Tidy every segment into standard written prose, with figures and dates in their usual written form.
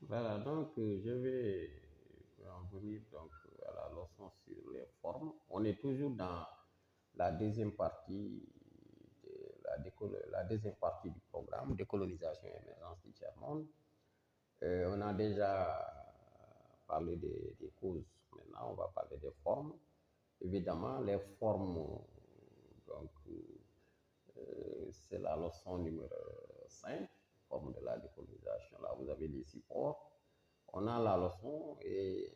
Voilà, donc je vais en venir donc à la leçon sur les formes. On est toujours dans la deuxième partie la deuxième partie du programme décolonisation et émergence du tiers-monde. On a déjà parlé des causes. Maintenant, on va parler des formes. Évidemment, les formes, donc, c'est la leçon numéro 5, forme de la décolonisation. Là, vous avez les supports. On a la leçon et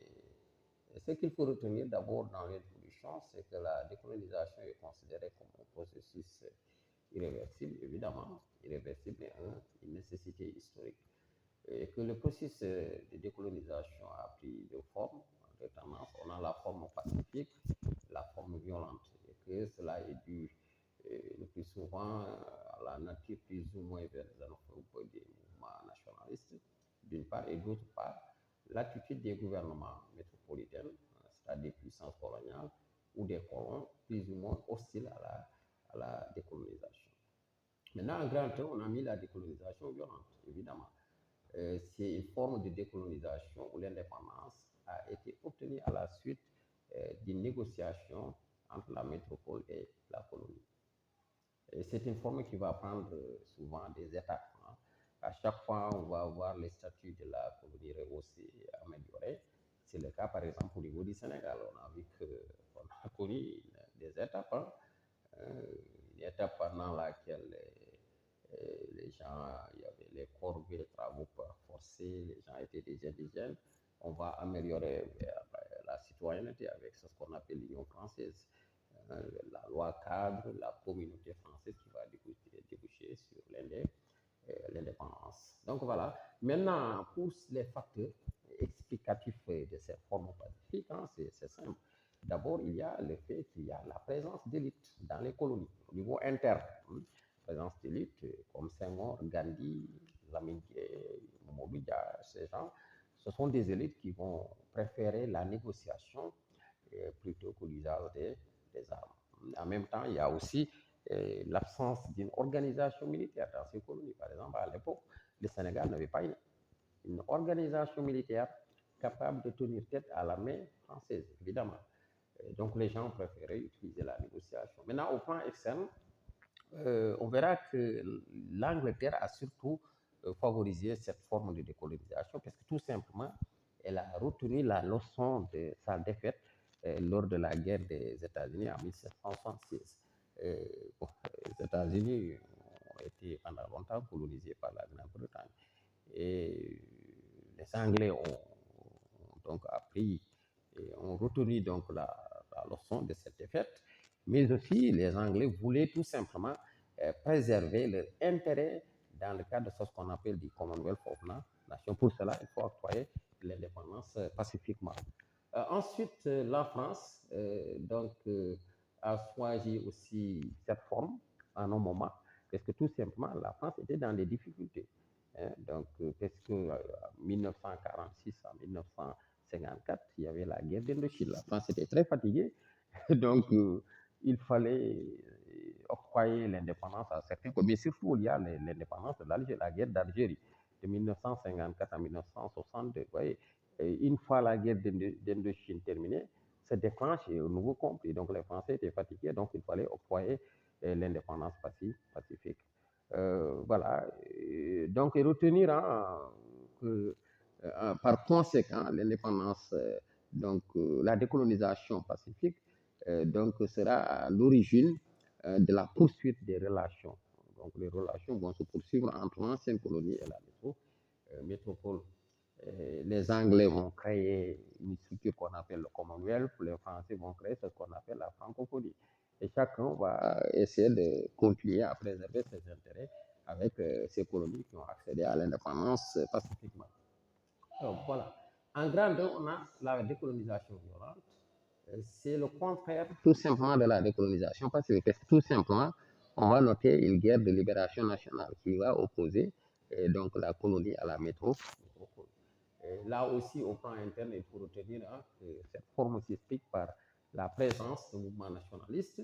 ce qu'il faut retenir d'abord dans l'introduction, c'est que la décolonisation est considérée comme un processus irréversible, évidemment, irréversible et une nécessité historique. Et que le processus de décolonisation a pris deux formes, deux tendances. On a la forme pacifique, la forme violente, et que cela est dû le plus souvent à la nature plus ou moins xénophobe des mouvements nationalistes, d'une part, et d'autre part, l'attitude des gouvernements métropolitains, c'est-à-dire des puissances coloniales, ou des colons plus ou moins hostiles à la décolonisation. Maintenant, en grand terme, on a mis la décolonisation violente, évidemment. C'est une forme de décolonisation où l'indépendance a été obtenue à la suite d'une négociation entre la métropole et la colonie. Et c'est une forme qui va prendre souvent des étapes, hein. À chaque fois, on va voir les statuts de la colonie rehaussés, améliorés. C'est le cas, par exemple, au niveau du Sénégal. On a vu qu'on a connu des étapes, hein. Une étape pendant laquelle les gens, il y avait les corvées, les travaux forcés, les gens étaient des indigènes. On va améliorer la citoyenneté avec ce qu'on appelle l'Union française, la loi cadre, la communauté française qui va déboucher sur l'indépendance. Donc voilà. Maintenant, pour les facteurs explicatifs de cette forme pacifique, hein, c'est simple. D'abord, il y a le fait qu'il y a la présence d'élites dans les colonies, au niveau interne. Hein. Présence d'élites comme Senghor, Gandhi, Lamine Gueye, Mamadou Dia, ces gens, ce sont des élites qui vont préférer la négociation plutôt que l'usage des armes. En même temps, il y a aussi l'absence d'une organisation militaire dans ces colonies. Par exemple, à l'époque, le Sénégal n'avait pas une organisation militaire capable de tenir tête à la main française, évidemment. Donc les gens préféraient utiliser la négociation. Maintenant, au plan externe, on verra que l'Angleterre a surtout favorisé cette forme de décolonisation parce que tout simplement, elle a retenu la leçon de sa défaite lors de la guerre des États-Unis en 1776. Bon, les États-Unis ont été pendant longtemps colonisés par la Grande-Bretagne. Et les Anglais ont donc appris et ont retenu donc la leçon de cette défaite. Mais aussi, les Anglais voulaient tout simplement préserver leur intérêt dans le cadre de ce qu'on appelle du Commonwealth of Nations. Pour cela, il faut octroyer l'indépendance pacifiquement. Ensuite, la France a choisi aussi cette forme en un moment, parce que tout simplement, la France était dans des difficultés. Hein. Donc, parce que en 1946 à 1954, il y avait la guerre d'Indochine. La France était très fatiguée, donc il fallait octroyer l'indépendance à certains. Mais surtout, il y a l'indépendance de l'Algérie, la guerre d'Algérie de 1954 à 1962. Vous voyez, une fois la guerre d'Indochine terminée, se déclenche un nouveau conflit. Donc les Français étaient fatigués, donc il fallait octroyer l'indépendance pacifique. Voilà. Donc retenir hein, que par conséquent, l'indépendance, la décolonisation pacifique, donc sera à l'origine de la poursuite des relations. Donc les relations vont se poursuivre entre l'ancienne colonie et la métropole. Les Anglais vont créer une structure qu'on appelle le Commonwealth, les Français vont créer ce qu'on appelle la francophonie. Et chacun va essayer de continuer à préserver ses intérêts avec ces colonies qui ont accédé à l'indépendance pacifiquement. Alors voilà. En grandeur, on a la décolonisation violente. C'est le contraire tout simplement de la décolonisation pacifique. Parce que tout simplement, on va noter une guerre de libération nationale qui va opposer donc la colonie à la métropole. Là aussi, au plan interne, il faut retenir hein, que cette forme s'explique par la présence de mouvements nationalistes,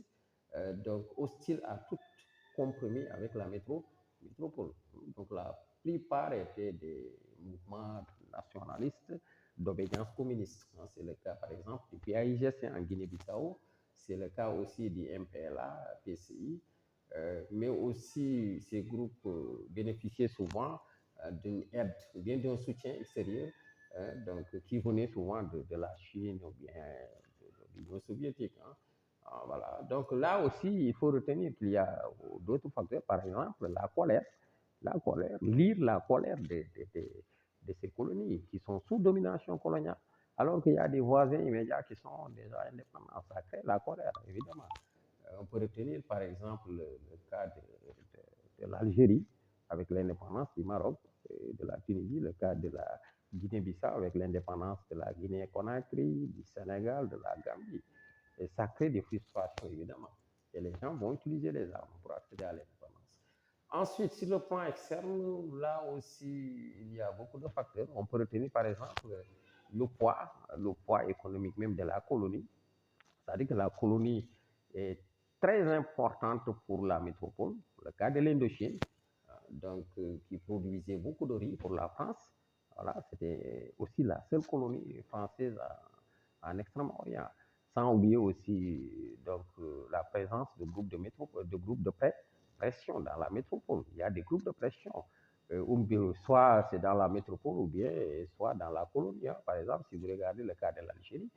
donc hostiles à tout compromis avec la métropole. Donc la plupart étaient des mouvements nationalistes d'obédience communiste. C'est le cas, par exemple, du PAIGC en Guinée-Bissau, c'est le cas aussi du MPLA, PCI, mais aussi ces groupes bénéficiaient souvent d'une aide ou bien d'un soutien extérieur, donc, qui venait souvent de la Chine ou bien de l'Union soviétique. Voilà. Donc là aussi, il faut retenir qu'il y a d'autres facteurs, par exemple la colère, lire la colère de ces colonies qui sont sous domination coloniale, alors qu'il y a des voisins immédiats qui sont déjà indépendants. Ça crée la colère, évidemment. On peut retenir par exemple le cas de l'Algérie avec l'indépendance du Maroc, et de la Tunisie, le cas de la Guinée-Bissau avec l'indépendance de la Guinée-Conakry, du Sénégal, de la Gambie. Et ça crée des frustrations, évidemment. Et les gens vont utiliser les armes pour accéder à l'indépendance. Ensuite, sur le plan externe, là aussi, il y a beaucoup de facteurs. On peut retenir par exemple le poids économique même de la colonie. C'est-à-dire que la colonie est très importante pour la métropole, le cas de l'Indochine, donc qui produisait beaucoup de riz pour la France. Voilà, c'était aussi la seule colonie française en Extrême-Orient. Sans oublier aussi donc, la présence de groupes de pression dans la métropole. Il y a des groupes de pression. Soit c'est dans la métropole ou bien soit dans la colonie. Par exemple, si vous regardez le cas de l'Algérie,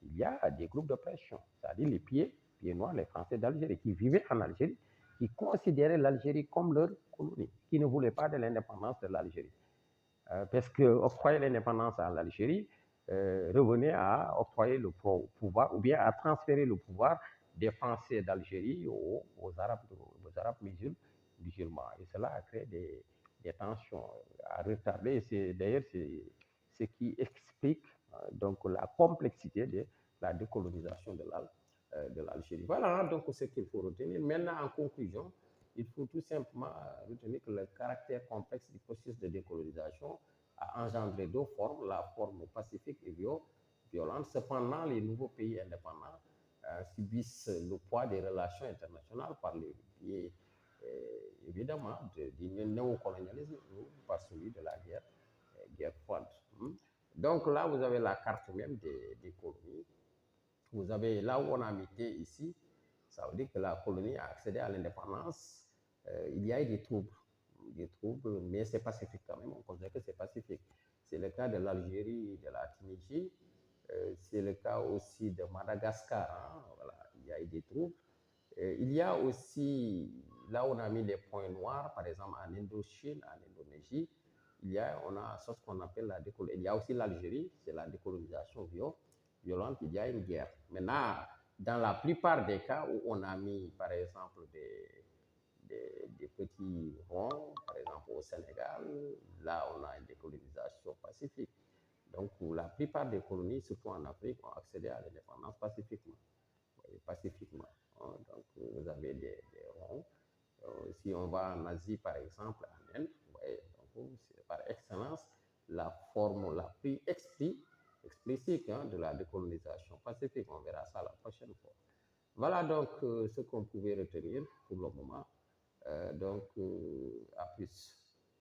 il y a des groupes de pression, c'est-à-dire les pieds noirs, les Français d'Algérie, qui vivaient en Algérie, qui considéraient l'Algérie comme leur colonie, qui ne voulaient pas de l'indépendance de l'Algérie. Parce que octroyer l'indépendance à l'Algérie revenait à octroyer le pouvoir, ou bien à transférer le pouvoir des Français d'Algérie aux Arabes musulmans. Et cela a créé des tensions, à retarder. D'ailleurs, c'est ce qui explique donc la complexité de la décolonisation de l'Algérie. Voilà donc ce qu'il faut retenir. Maintenant, en conclusion, il faut tout simplement retenir que le caractère complexe du processus de décolonisation a engendré deux formes, la forme pacifique et violente. Cependant, les nouveaux pays indépendants subissent le poids des relations internationales par le biais, évidemment, du néocolonialisme ou par celui de la guerre froide. Donc là, vous avez la carte même des colonies. Vous avez là où on a mis ici, ça veut dire que la colonie a accédé à l'indépendance. Il y a eu des troubles, mais c'est pacifique quand même. On considère que c'est pacifique. C'est le cas de l'Algérie, de la Tunisie. C'est le cas aussi de Madagascar. Voilà, il y a eu des troubles. Il y a aussi, là où on a mis les points noirs, par exemple en Indochine, en Indonésie, on a ce qu'on appelle la décolonisation. Il y a aussi l'Algérie, c'est la décolonisation violente, il y a une guerre. Maintenant, dans la plupart des cas où on a mis, par exemple, des petits ronds, par exemple au Sénégal, là on a une décolonisation pacifique. Donc la plupart des colonies, surtout en Afrique, ont accédé à l'indépendance pacifiquement. Donc vous avez des ronds. Si on va en Asie, par exemple, en Inde, c'est par excellence la forme la plus explicite de la décolonisation pacifique. On verra ça la prochaine fois. Voilà donc ce qu'on pouvait retenir pour le moment. Donc, à plus.